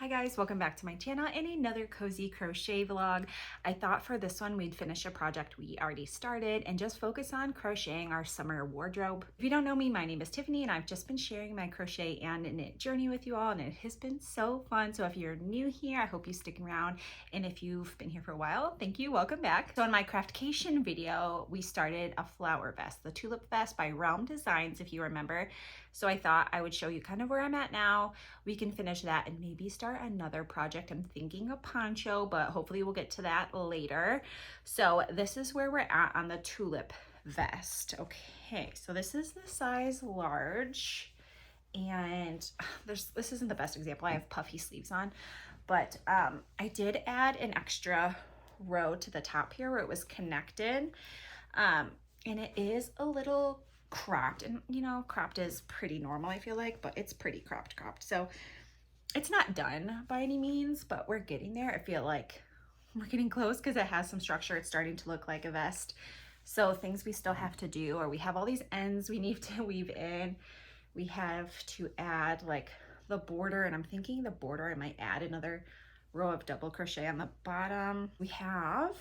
Hi guys, welcome back to my channel and another cozy crochet vlog. I thought for this one we'd finish a project we already started and just focus on crocheting our summer wardrobe. If you don't know me, my name is Tiffany and I've just been sharing my crochet and knit journey with you all, and it has been so fun. So if you're new here, I hope you stick around, and if you've been here for a while, thank you, welcome back. So in my craftcation video, we started a flower vest, the tulip vest by Realm Designs, if you remember. So I thought I would show you kind of where I'm at now. We can finish that and maybe start another project. I'm thinking a poncho, but hopefully we'll get to that later. So this is where we're at on the tulip vest. Okay, so this is the size large, and this isn't the best example. I have puffy sleeves on, but I did add an extra row to the top here where it was connected, and it is a little cropped, and you know, cropped is pretty normal, I feel like, but it's pretty cropped. So it's not done by any means, but we're getting there. I feel like we're getting close because it has some structure. It's starting to look like a vest. So things we still have to do, or we have all these ends we need to weave in. We have to add like the border, and I'm thinking the border, I might add another row of double crochet on the bottom. We have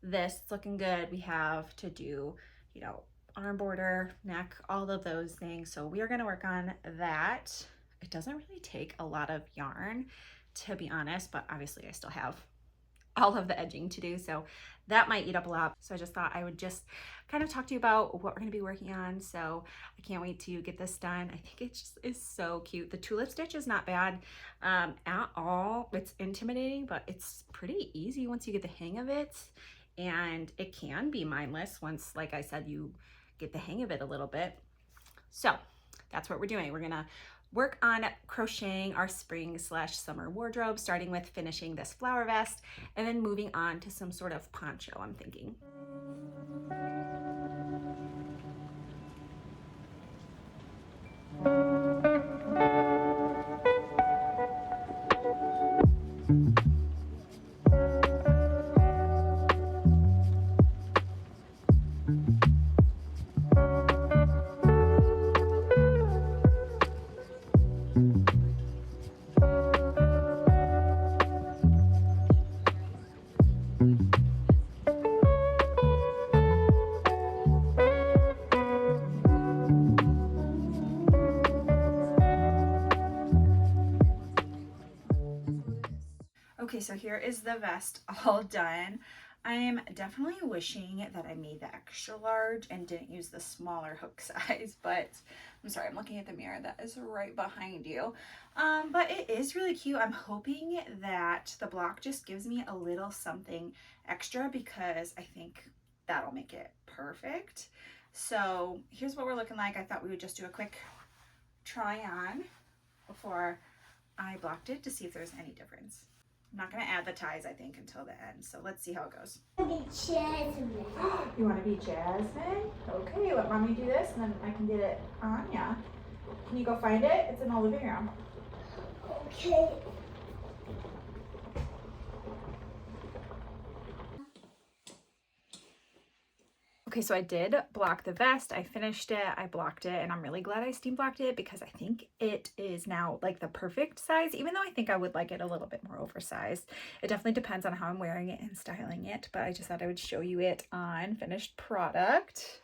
this, it's looking good. We have to do, you know, arm border, neck, all of those things. So we are going to work on that. It doesn't really take a lot of yarn, to be honest, but obviously I still have all of the edging to do, so that might eat up a lot. So I just thought I would just kind of talk to you about what we're going to be working on. So I can't wait to get this done. I think it just is so cute. The tulip stitch is not bad at all. It's intimidating, but it's pretty easy once you get the hang of it, and it can be mindless once, like I said, you get the hang of it a little bit. So that's what we're doing. We're gonna work on crocheting our spring/summer wardrobe, starting with finishing this flower vest and then moving on to some sort of poncho, I'm thinking. Okay, so here is the vest all done. I am definitely wishing that I made the extra large and didn't use the smaller hook size, but I'm sorry, I'm looking at the mirror that is right behind you. But it is really cute. I'm hoping that the block just gives me a little something extra, because I think that'll make it perfect. So here's what we're looking like. I thought we would just do a quick try on before I blocked it to see if there's any difference. I'm not going to add the ties, I think, until the end. So let's see how it goes. Be Jasmine. You want to be Jasmine? Okay, let mommy do this and then I can get it on ya. Can you go find it? It's in the living room. Okay. Okay, so I did block the vest. I finished it, I blocked it, and I'm really glad I steam blocked it because I think it is now like the perfect size, even though I think I would like it a little bit more oversized. It definitely depends on how I'm wearing it and styling it, but I just thought I would show you it on finished product.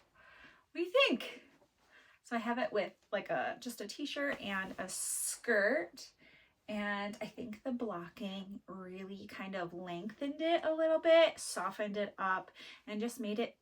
What do you think? So I have it with like just a t-shirt and a skirt, and I think the blocking really kind of lengthened it a little bit, softened it up, and just made it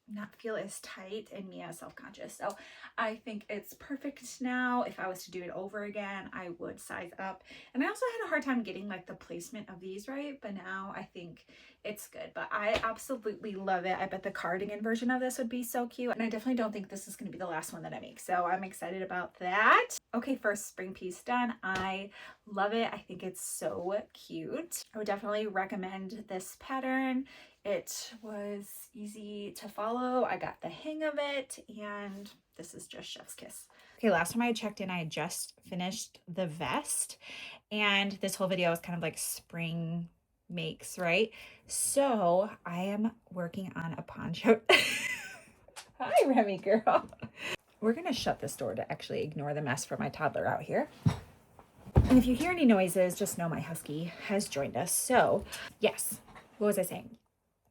not feel as tight and me as self-conscious. So I think it's perfect now. If I was to do it over again, I would size up. And I also had a hard time getting like the placement of these right, but now I think it's good. But I absolutely love it. I bet the cardigan version of this would be so cute, and I definitely don't think this is going to be the last one that I make, so I'm excited about that. Okay, first spring piece done. I love it. I think it's so cute. I would definitely recommend this pattern. It was easy to follow. I got the hang of it, and this is just chef's kiss. Okay, last time I checked in, I had just finished the vest, and this whole video is kind of like spring makes, right? So I am working on a poncho. Hi, Remy girl. We're gonna shut this door to actually ignore the mess for my toddler out here. And if you hear any noises, just know my husky has joined us. So yes, what was I saying?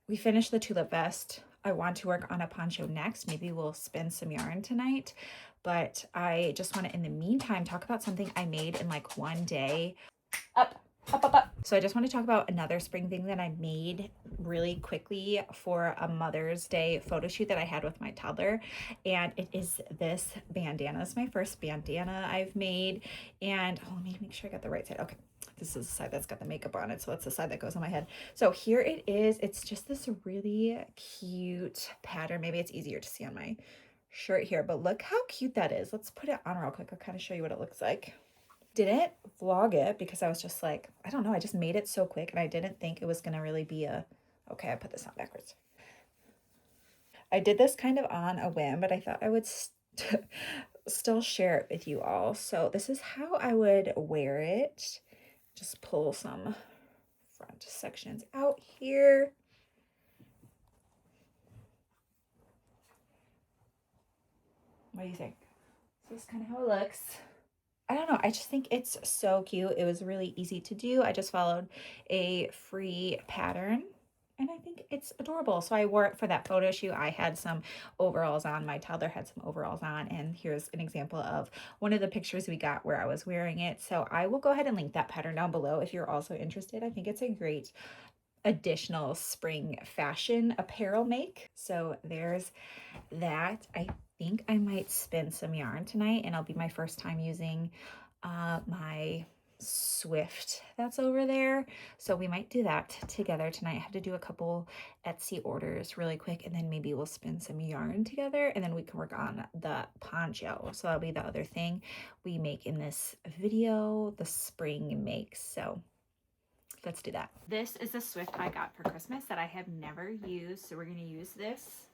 We finished the tulip vest. I want to work on a poncho next. Maybe we'll spin some yarn tonight, but I just want to, in the meantime, talk about something I made in like one day. Up. So I just want to talk about another spring thing that I made really quickly for a Mother's Day photo shoot that I had with my toddler. And it is this bandana. It's my first bandana I've made. And let me make sure I got the right side. Okay. This is the side that's got the makeup on it. So that's the side that goes on my head. So here it is. It's just this really cute pattern. Maybe it's easier to see on my shirt here, but look how cute that is. Let's put it on real quick. I'll kind of show you what it looks like. Didn't vlog it because I was just like, I don't know, I just made it so quick and I didn't think it was gonna really be a, okay, I put this on backwards. I did this kind of on a whim, but I thought I would still share it with you all. So this is how I would wear it. Just pull some front sections out here. What do you think? So this is kind of how it looks. I don't know. I just think it's so cute. It was really easy to do. I just followed a free pattern and I think it's adorable. So I wore it for that photo shoot. I had some overalls on. My toddler had some overalls on. And here's an example of one of the pictures we got where I was wearing it. So I will go ahead and link that pattern down below if you're also interested. I think it's a great additional spring fashion apparel make. So there's that. I think I might spin some yarn tonight and it'll be my first time using my Swift that's over there. So we might do that together tonight. I have to do a couple Etsy orders really quick and then maybe we'll spin some yarn together and then we can work on the poncho. So that'll be the other thing we make in this video, the spring makes. So let's do that. This is the Swift I got for Christmas that I have never used. So we're going to use this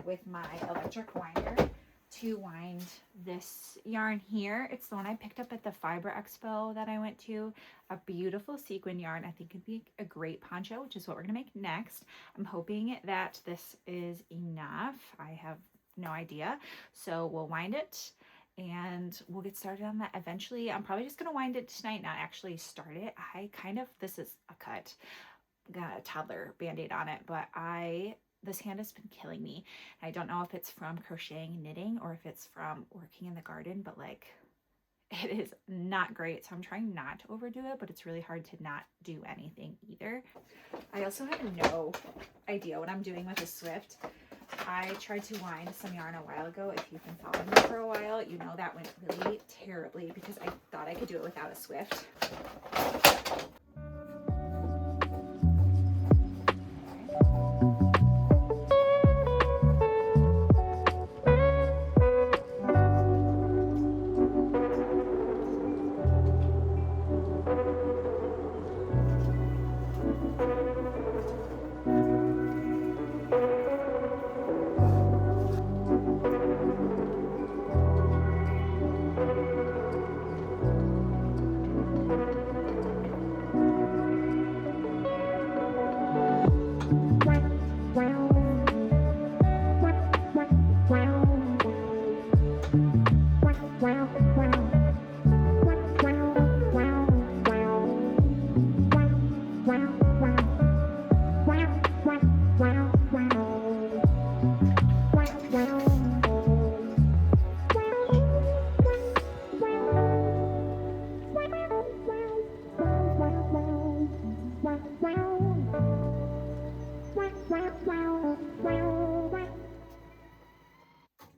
with my electric winder to wind this yarn here. It's the one I picked up at the Fiber Expo that I went to. A beautiful sequin yarn. I think it'd be a great poncho, which is what we're going to make next. I'm hoping that this is enough. I have no idea. So we'll wind it and we'll get started on that eventually. I'm probably just going to wind it tonight, not actually start it. This is a cut. Got a toddler band-aid on it, but this hand has been killing me. I don't know if it's from crocheting and knitting or if it's from working in the garden, but like it is not great. So I'm trying not to overdo it, but it's really hard to not do anything either. I also have no idea what I'm doing with the Swift. I tried to wind some yarn a while ago. If you've been following me for a while, you know that went really terribly because I thought I could do it without a Swift.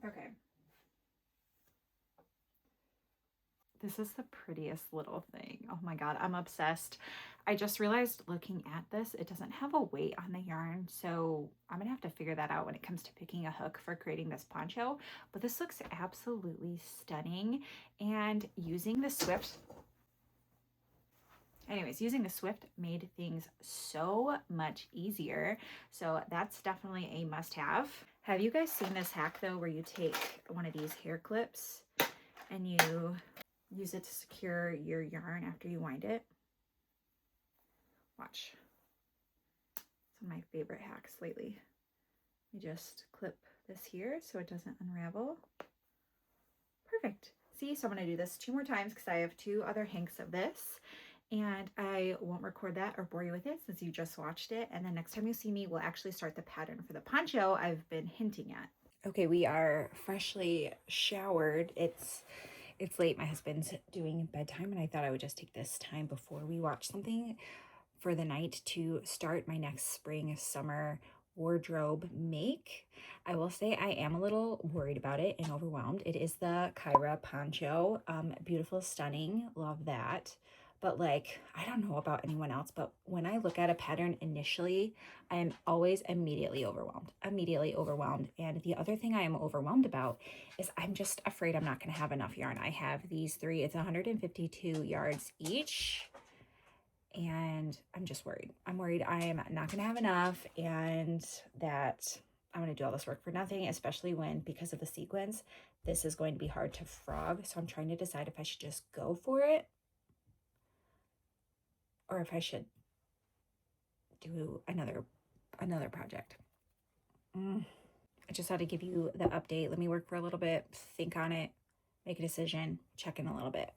Okay. This is the prettiest little thing. Oh my God, I'm obsessed. I just realized looking at this, it doesn't have a weight on the yarn. So I'm gonna have to figure that out when it comes to picking a hook for creating this poncho. But this looks absolutely stunning. And using the Swift, made things so much easier. So that's definitely a must-have. Have you guys seen this hack though, where you take one of these hair clips and you use it to secure your yarn after you wind it? Watch. It's one of my favorite hacks lately. You just clip this here so it doesn't unravel. Perfect. See, so I'm going to do this 2 more times because I have 2 other hanks of this, and I won't record that or bore you with it since you just watched it. And then next time you see me, we'll actually start the pattern for the poncho I've been hinting at. Okay, we are freshly showered. It's late. My husband's doing bedtime, and I thought I would just take this time before we watch something for the night to start my next spring summer wardrobe make. I will say I am a little worried about it and overwhelmed. It is the Kyra poncho. Beautiful, stunning, love that. But like, I don't know about anyone else, but when I look at a pattern initially, I am always immediately overwhelmed. And the other thing I am overwhelmed about is I'm just afraid I'm not going to have enough yarn. I have these 3, it's 152 yards each. And I'm just worried. I'm worried I am not going to have enough and that I'm going to do all this work for nothing, especially when, because of the sequence, this is going to be hard to frog. So I'm trying to decide if I should just go for it or if I should do another project. I just had to give you the update. Let me work for a little bit, think on it, make a decision, check in a little bit.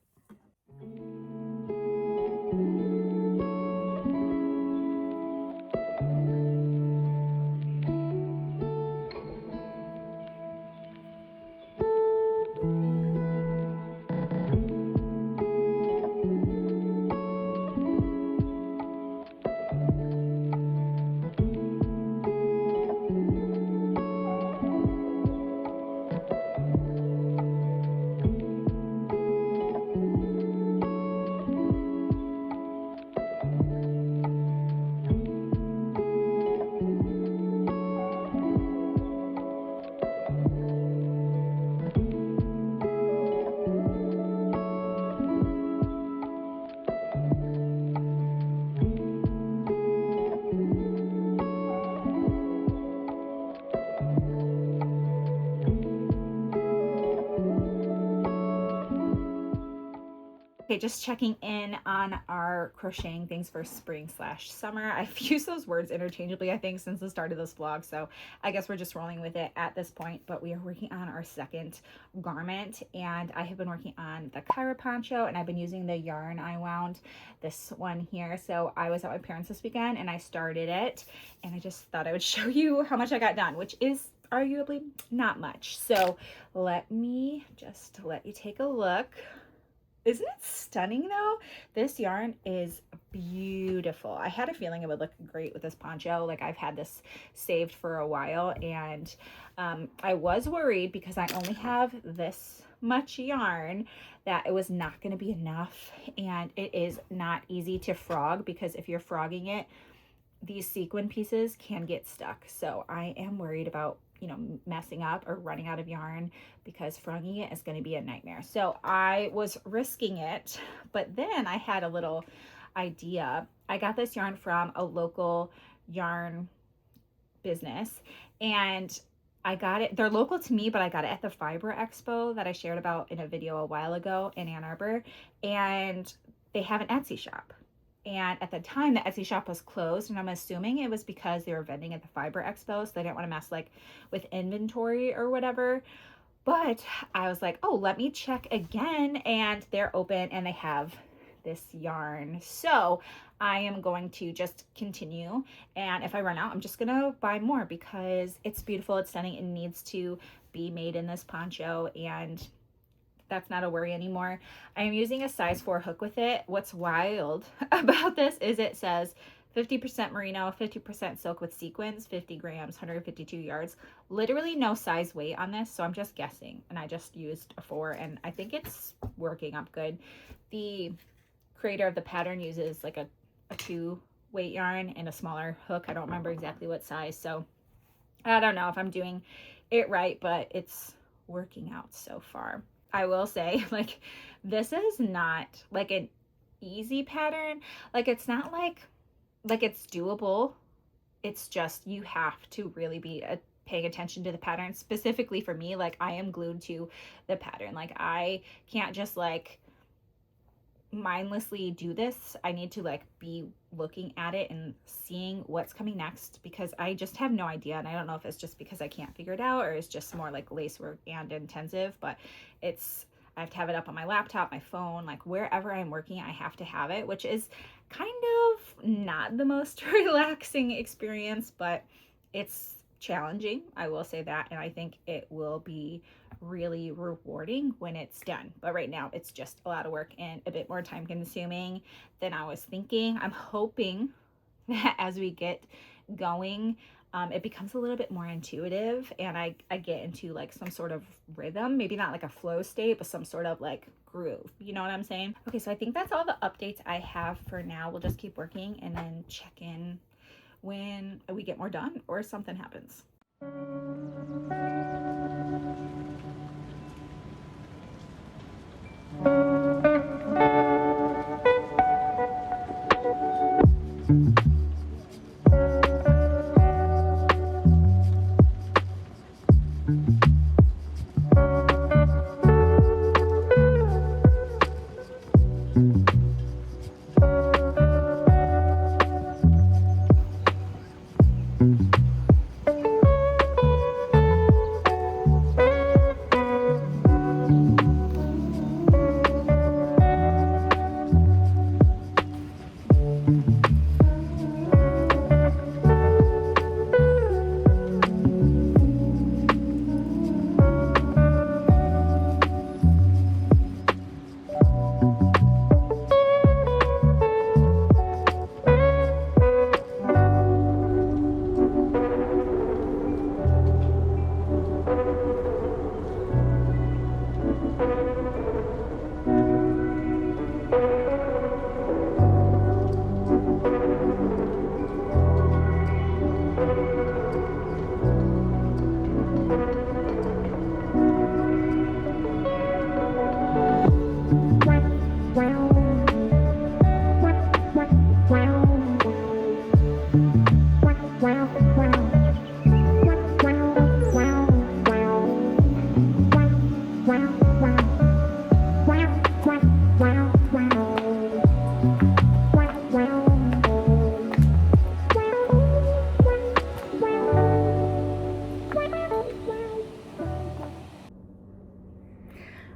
Okay, just checking in on our crocheting things for spring/summer. I've used those words interchangeably, I think, since the start of this vlog, so I guess we're just rolling with it at this point. But we are working on our second garment, and I have been working on the Kyra poncho, and I've been using the yarn I wound, this one here. So I was at my parents' this weekend, and I started it, and I just thought I would show you how much I got done, which is arguably not much. So let me just let you take a look. Isn't it stunning though? This yarn is beautiful. I had a feeling it would look great with this poncho. Like, I've had this saved for a while, and I was worried because I only have this much yarn that it was not going to be enough, and it is not easy to frog because if you're frogging it, these sequin pieces can get stuck. So I am worried about, you know, messing up or running out of yarn because frogging it is going to be a nightmare. So I was risking it, but then I had a little idea. I got this yarn from a local yarn business, and I got it, they're local to me, but I got it at the Fiber Expo that I shared about in a video a while ago in Ann Arbor, and they have an Etsy shop. And at the time, the Etsy shop was closed, and I'm assuming it was because they were vending at the Fiber Expo, so they didn't want to mess like with inventory or whatever. But I was like, oh, let me check again, and they're open and they have this yarn. So I am going to just continue, and if I run out, I'm just gonna buy more because it's beautiful, it's stunning, it needs to be made in this poncho, and that's not a worry anymore. I am using a size 4 hook with it. What's wild about this is it says 50% merino, 50% silk with sequins, 50 grams, 152 yards. Literally no size weight on this, so I'm just guessing. And I just used a 4, and I think it's working up good. The creator of the pattern uses like a 2 weight yarn and a smaller hook. I don't remember exactly what size, so I don't know if I'm doing it right, but it's working out so far. I will say, like, this is not like an easy pattern. Like, it's not like it's doable. It's just you have to really be paying attention to the pattern. Specifically for me, like, I am glued to the pattern. Like, I can't just like mindlessly do this. I need to like be looking at it and seeing what's coming next because I just have no idea. And I don't know if it's just because I can't figure it out or it's just more like lace work and intensive, but I have to have it up on my laptop, my phone, like wherever I'm working, I have to have it, which is kind of not the most relaxing experience, but it's challenging, I will say that, and I think it will be really rewarding when it's done. But right now it's just a lot of work and a bit more time consuming than I was thinking. I'm hoping that as we get going, it becomes a little bit more intuitive and I get into like some sort of rhythm, maybe not like a flow state, but some sort of like groove. You know what I'm saying? Okay, so I think that's all the updates I have for now. We'll just keep working and then check in when we get more done or something happens.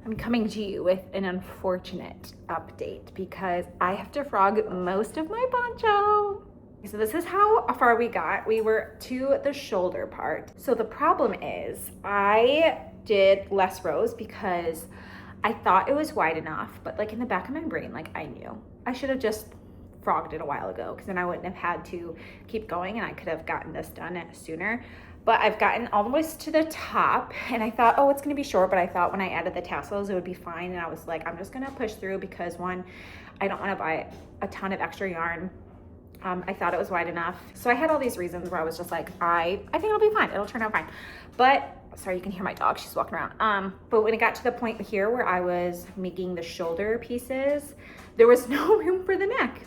I'm coming to you with an unfortunate update because I have to frog most of my poncho. So this is how far we got. We were to the shoulder part. So the problem is I did less rows because I thought it was wide enough, but like in the back of my brain, like I knew I should have just frogged it a while ago because then I wouldn't have had to keep going and I could have gotten this done sooner. But I've gotten all the way to the top and I thought, oh, it's gonna be short, but I thought when I added the tassels, it would be fine. And I was like, I'm just gonna push through because one, I don't wanna buy a ton of extra yarn. I thought it was wide enough. So I had all these reasons where I was just like, I think it'll be fine, it'll turn out fine. But, sorry, you can hear my dog, she's walking around. But when it got to the point here where I was making the shoulder pieces, there was no room for the neck.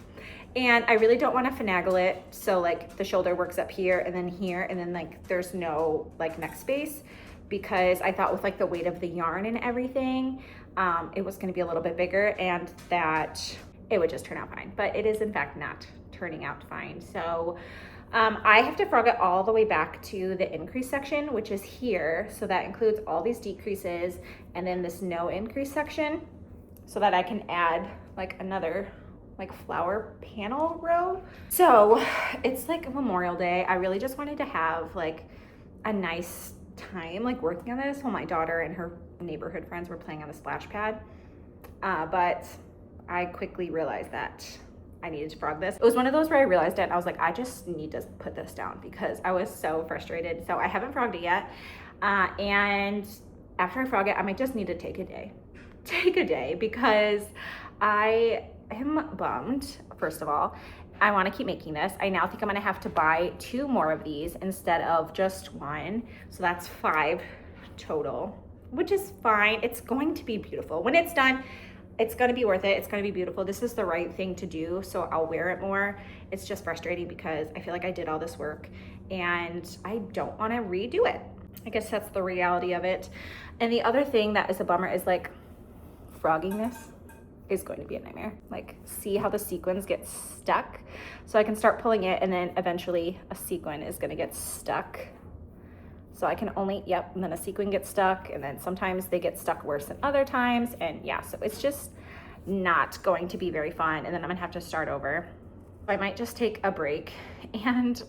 And I really don't want to finagle it. So like the shoulder works up here and then like there's no like neck space because I thought with like the weight of the yarn and everything, it was going to be a little bit bigger and that it would just turn out fine. But it is in fact not turning out fine. So I have to frog it all the way back to the increase section, which is here. So that includes all these decreases and then this no increase section so that I can add like another like flower panel row. So it's like Memorial Day. I really just wanted to have like a nice time like working on this while my daughter and her neighborhood friends were playing on the splash pad. But I quickly realized that I needed to frog this. It was one of those where I realized it and I was like, I just need to put this down because I was so frustrated. So I haven't frogged it yet. And after I frog it, I might just need to take a day because I am bummed. First of all, I want to keep making this. I now think I'm going to have to buy 2 more of these instead of just 1. So that's 5 total, which is fine. It's going to be beautiful. When it's done, it's going to be worth it. It's going to be beautiful. This is the right thing to do. So I'll wear it more. It's just frustrating because I feel like I did all this work and I don't want to redo it. I guess that's the reality of it. And the other thing that is a bummer is like frogging this is going to be a nightmare. Like, see how the sequins get stuck? So I can start pulling it and then eventually a sequin is gonna get stuck. So I can only, yep, and then a sequin gets stuck, and then sometimes they get stuck worse than other times. And yeah, so it's just not going to be very fun. And then I'm gonna have to start over. I might just take a break and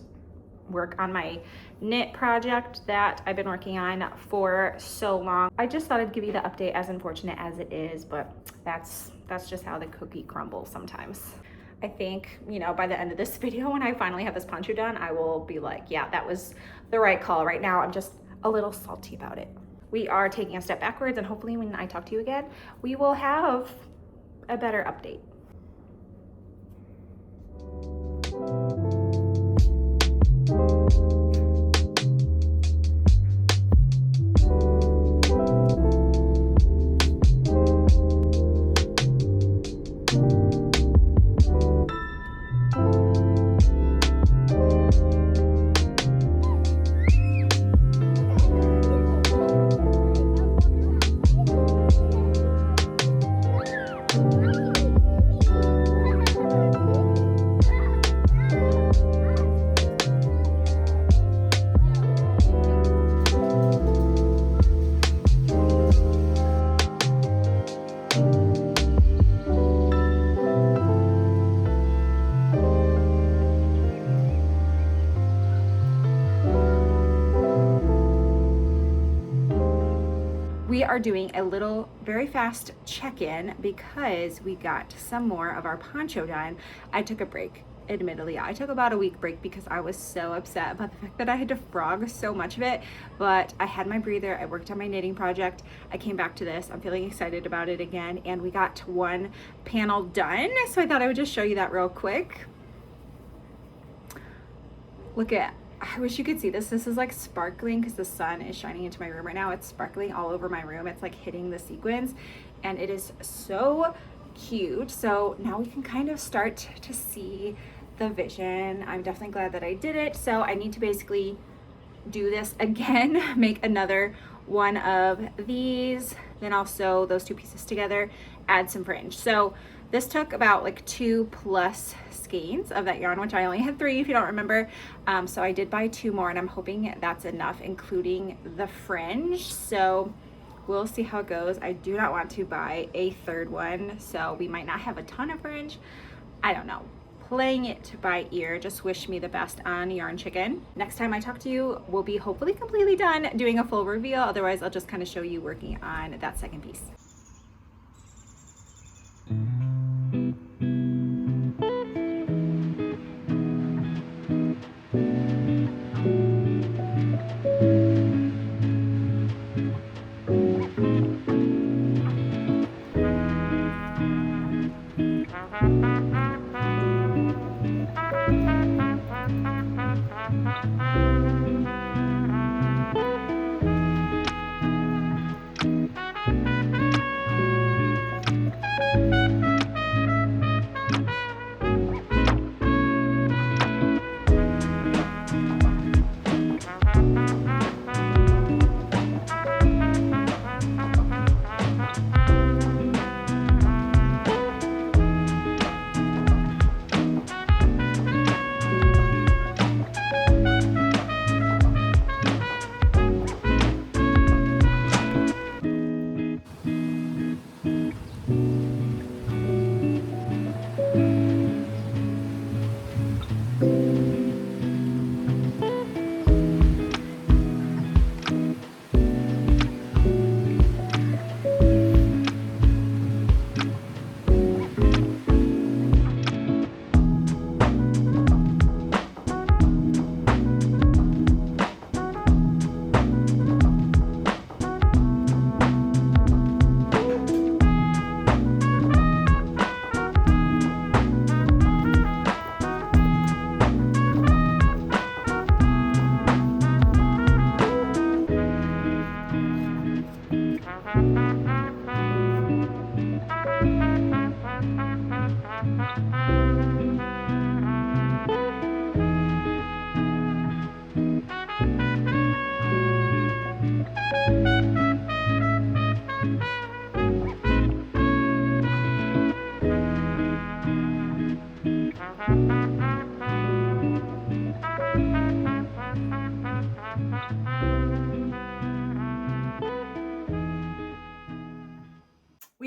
work on my knit project that I've been working on for so long. I just thought I'd give you the update, as unfortunate as it is, but that's just how the cookie crumbles sometimes. I think, you know, by the end of this video, when I finally have this poncho done, I will be like, yeah, that was the right call. Right now, I'm just a little salty about it. We are taking a step backwards, and hopefully when I talk to you again, we will have a better update. We are doing a little very fast check-in because we got some more of our poncho done. I took a break, admittedly. I took about a week break because I was so upset about the fact that I had to frog so much of it, but I had my breather. I worked on my knitting project. I came back to this. I'm feeling excited about it again, and we got one panel done, so I thought I would just show you that real quick. Look at, I wish you could see this. This is like sparkling because the sun is shining into my room right now. It's sparkling all over my room. It's like hitting the sequins, and it is so cute. So now we can kind of start to see the vision. I'm definitely glad that I did it. So I need to basically do this again, make another one of these, then also those two pieces together, add some fringe. So this took about like 2+ skeins of that yarn, which I only had 3 if you don't remember. So I did buy 2 more, and I'm hoping that's enough, including the fringe. So we'll see how it goes. I do not want to buy a 3rd one, so we might not have a ton of fringe. I don't know. Playing it by ear. Just wish me the best on Yarn Chicken. Next time I talk to you, we'll be hopefully completely done doing a full reveal. Otherwise, I'll just kind of show you working on that second piece.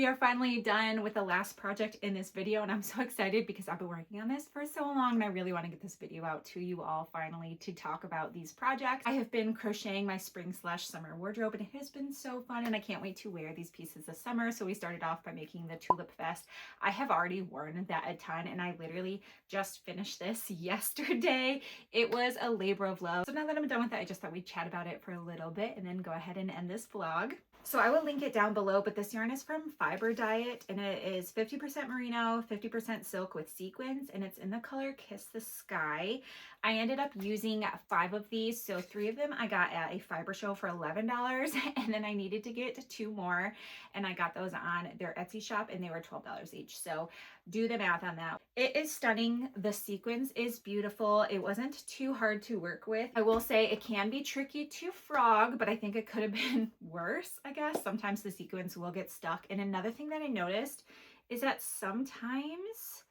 We are finally done with the last project in this video, and I'm so excited because I've been working on this for so long and I really want to get this video out to you all finally to talk about these projects. I have been crocheting my spring/summer wardrobe and it has been so fun and I can't wait to wear these pieces this summer. So we started off by making the tulip vest. I have already worn that a ton and I literally just finished this yesterday. It was a labor of love. So now that I'm done with it, I just thought we'd chat about it for a little bit and then go ahead and end this vlog. So I will link it down below, but this yarn is from Fiber Diet and it is 50% merino, 50% silk with sequins, and it's in the color Kiss the Sky. I ended up using 5 of these, so 3 of them I got at a fiber show for $11, and then I needed to get 2 more, and I got those on their Etsy shop and they were $12 each. So do the math on that. It is stunning. The sequins is beautiful. It wasn't too hard to work with. I will say it can be tricky to frog, but I think it could have been worse, I guess. Sometimes the sequins will get stuck. And another thing that I noticed is that sometimes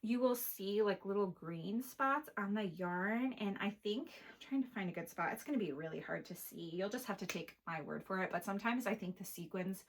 you will see like little green spots on the yarn, and I think I'm trying to find a good spot. It's going to be really hard to see. You'll just have to take my word for it, but sometimes I think the sequins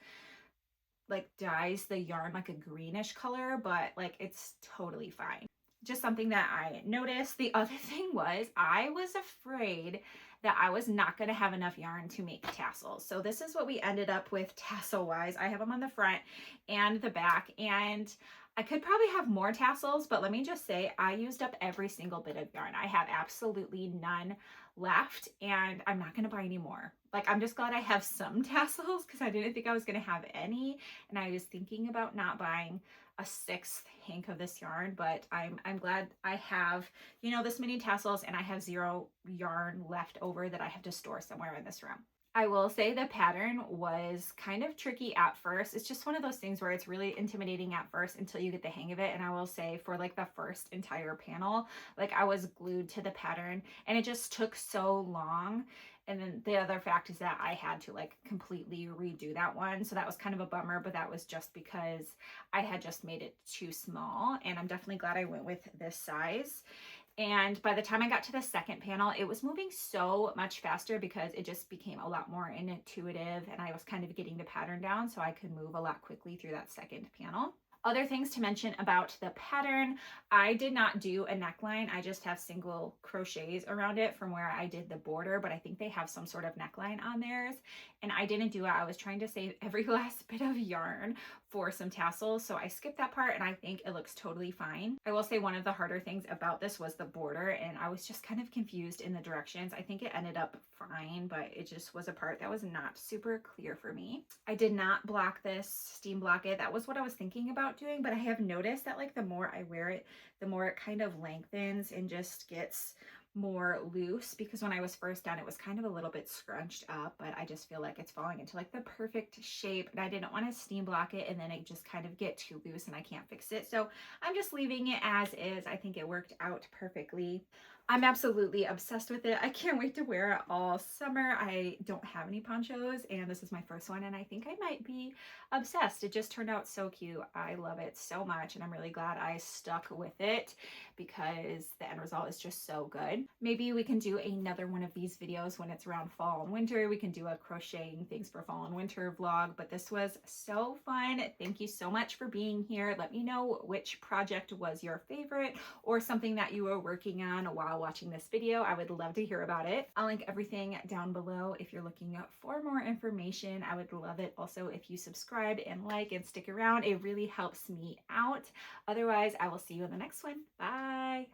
like dyes the yarn like a greenish color, but like it's totally fine. Just something that I noticed. The other thing was I was afraid that I was not going to have enough yarn to make tassels. So this is what we ended up with tassel wise. I have them on the front and the back, and I could probably have more tassels, but let me just say I used up every single bit of yarn. I have absolutely none left and I'm not going to buy any more. Like, I'm just glad I have some tassels because I didn't think I was going to have any, and I was thinking about not buying a 6th hank of this yarn, but I'm glad I have, you know, this many tassels, and I have 0 yarn left over that I have to store somewhere in this room. I will say the pattern was kind of tricky at first. It's just one of those things where it's really intimidating at first until you get the hang of it. And I will say for like the first entire panel, like I was glued to the pattern and it just took so long. And then the other fact is that I had to like completely redo that one. So that was kind of a bummer, but that was just because I had just made it too small. And I'm definitely glad I went with this size. And by the time I got to the second panel, it was moving so much faster because it just became a lot more intuitive and I was kind of getting the pattern down so I could move a lot quickly through that second panel. Other things to mention about the pattern, I did not do a neckline. I just have single crochets around it from where I did the border, but I think they have some sort of neckline on theirs. And I didn't do it. I was trying to save every last bit of yarn for some tassels. So I skipped that part and I think it looks totally fine. I will say one of the harder things about this was the border, and I was just kind of confused in the directions. I think it ended up fine, but it just was a part that was not super clear for me. I did not block this, steam block it. That was what I was thinking about doing, but I have noticed that like the more I wear it, the more it kind of lengthens and just gets more loose, because when I was first done it was kind of a little bit scrunched up, but I just feel like it's falling into like the perfect shape, and I didn't want to steam block it and then it just kind of get too loose and I can't fix it. So I'm just leaving it as is. I think it worked out perfectly. I'm absolutely obsessed with it. I can't wait to wear it all summer. I don't have any ponchos and this is my first one and I think I might be obsessed. It just turned out so cute. I love it so much and I'm really glad I stuck with it because the end result is just so good. Maybe we can do another one of these videos when it's around fall and winter. We can do a crocheting things for fall and winter vlog, but this was so fun. Thank you so much for being here. Let me know which project was your favorite or something that you were working on while watching this video. I would love to hear about it. I'll link everything down below if you're looking for more information. I would love it also if you subscribe and like and stick around. It really helps me out. Otherwise, I will see you in the next one. Bye.